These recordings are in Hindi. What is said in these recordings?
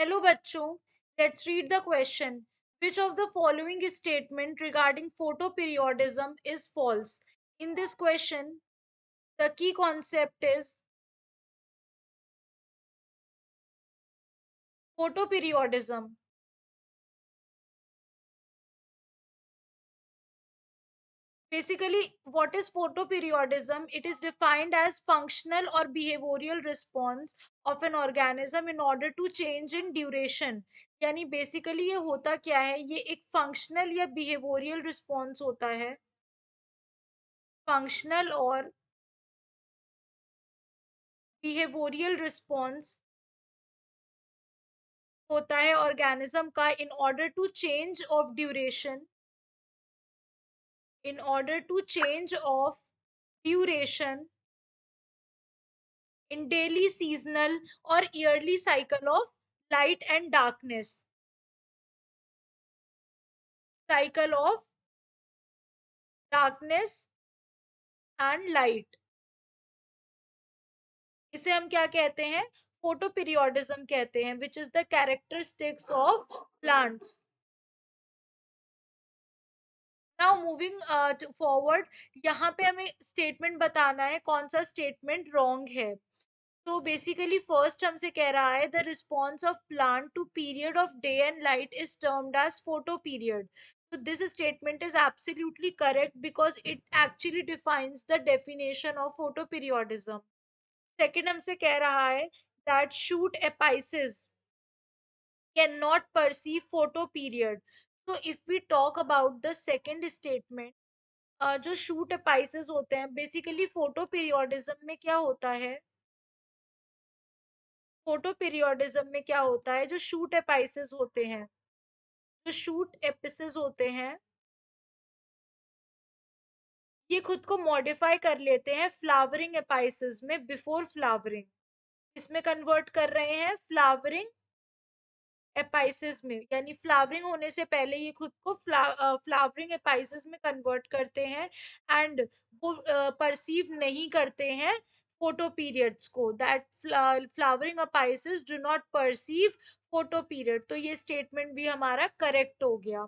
हेलो बच्चों, let's read the question. Which of the following statement regarding photoperiodism is false? In this question, the key concept is photoperiodism. Basically, what is photoperiodism? It is defined as functional or behavioral response of an organism in order to change in duration. यानी बेसिकली ये होता क्या है, ये एक फंक्शनल या बिहेवियरल रिस्पॉन्स होता है. फंक्शनल और बिहेवियरल रिस्पॉन्स होता है ऑर्गेनिज्म का in order to change of duration in daily, seasonal or yearly cycle of darkness and light. इसे हम क्या कहते हैं? फोटो पीरियोडिज्म कहते हैं, which is the characteristics of plants. Now moving forward, यहाँ पे हमें स्टेटमेंट बताना है कौन सा स्टेटमेंट रॉन्ग है. तो बेसिकली फर्स्ट हमसे कह रहा है the response of plant to period of day and light is termed as photoperiod. So this statement is absolutely correct because it actually defines the definition of photoperiodism. Second हमसे कह रहा है that shoot epices cannot perceive photoperiod. So if we talk about the second statement, जो शूट एपाइसिस होते हैं बेसिकली फोटो पीरियोडिज्म में क्या होता है? फोटो पीरियोडिज्म में क्या होता है? जो शूट एपाइसिस होते हैं, जो शूट एपिसिस होते हैं, ये खुद को मॉडिफाई कर लेते हैं फ्लावरिंग एपाइसिस में बिफोर फ्लावरिंग. इसमें कन्वर्ट कर रहे हैं फ्लावरिंग एपाइसिस में, यानी फ्लावरिंग होने से पहले ये खुद को फ्लावरिंग एपाइसिस में कन्वर्ट करते हैं एंड वो परसीव नहीं करते हैं फोटो पीरियड्स को. That flowering apices do not perceive photo period. तो ये स्टेटमेंट भी हमारा करेक्ट हो गया.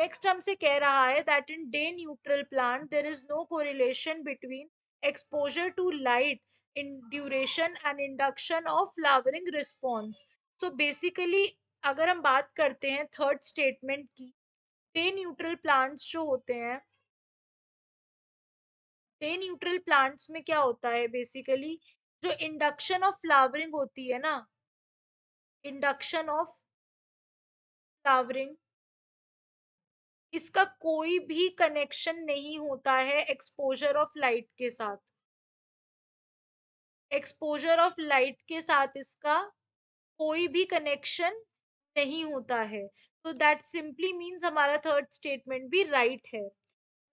नेक्स्ट हमसे कह रहा है that in day neutral plant there is no correlation between exposure to light in duration and induction of flowering response. So basically अगर हम बात करते हैं थर्ड स्टेटमेंट की, डे न्यूट्रल प्लांट्स जो होते हैं, डे न्यूट्रल प्लांट्स में क्या होता है बेसिकली, जो इंडक्शन ऑफ फ्लावरिंग होती है ना, इंडक्शन ऑफ फ्लावरिंग, इसका कोई भी कनेक्शन नहीं होता है एक्सपोजर ऑफ लाइट के साथ. एक्सपोजर ऑफ लाइट के साथ इसका कोई भी कनेक्शन नहीं होता है. तो दैट सिंपली मीन्स हमारा थर्ड स्टेटमेंट भी राइट है.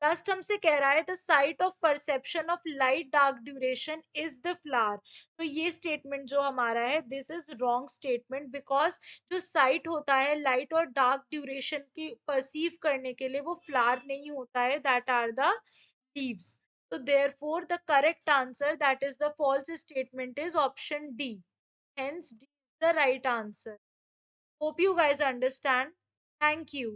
लास्ट हमसे कह रहा है the site of perception of light dark duration is the flower. तो ये स्टेटमेंट जो हमारा है this is wrong statement because जो साइट होता है लाइट और डार्क ड्यूरेशन की परसीव करने के लिए वो फ्लावर नहीं होता है, that are the leaves. So therefore the correct answer, that is the false statement, is option D. Hence D is the right answer. Hope you guys understand. Thank you.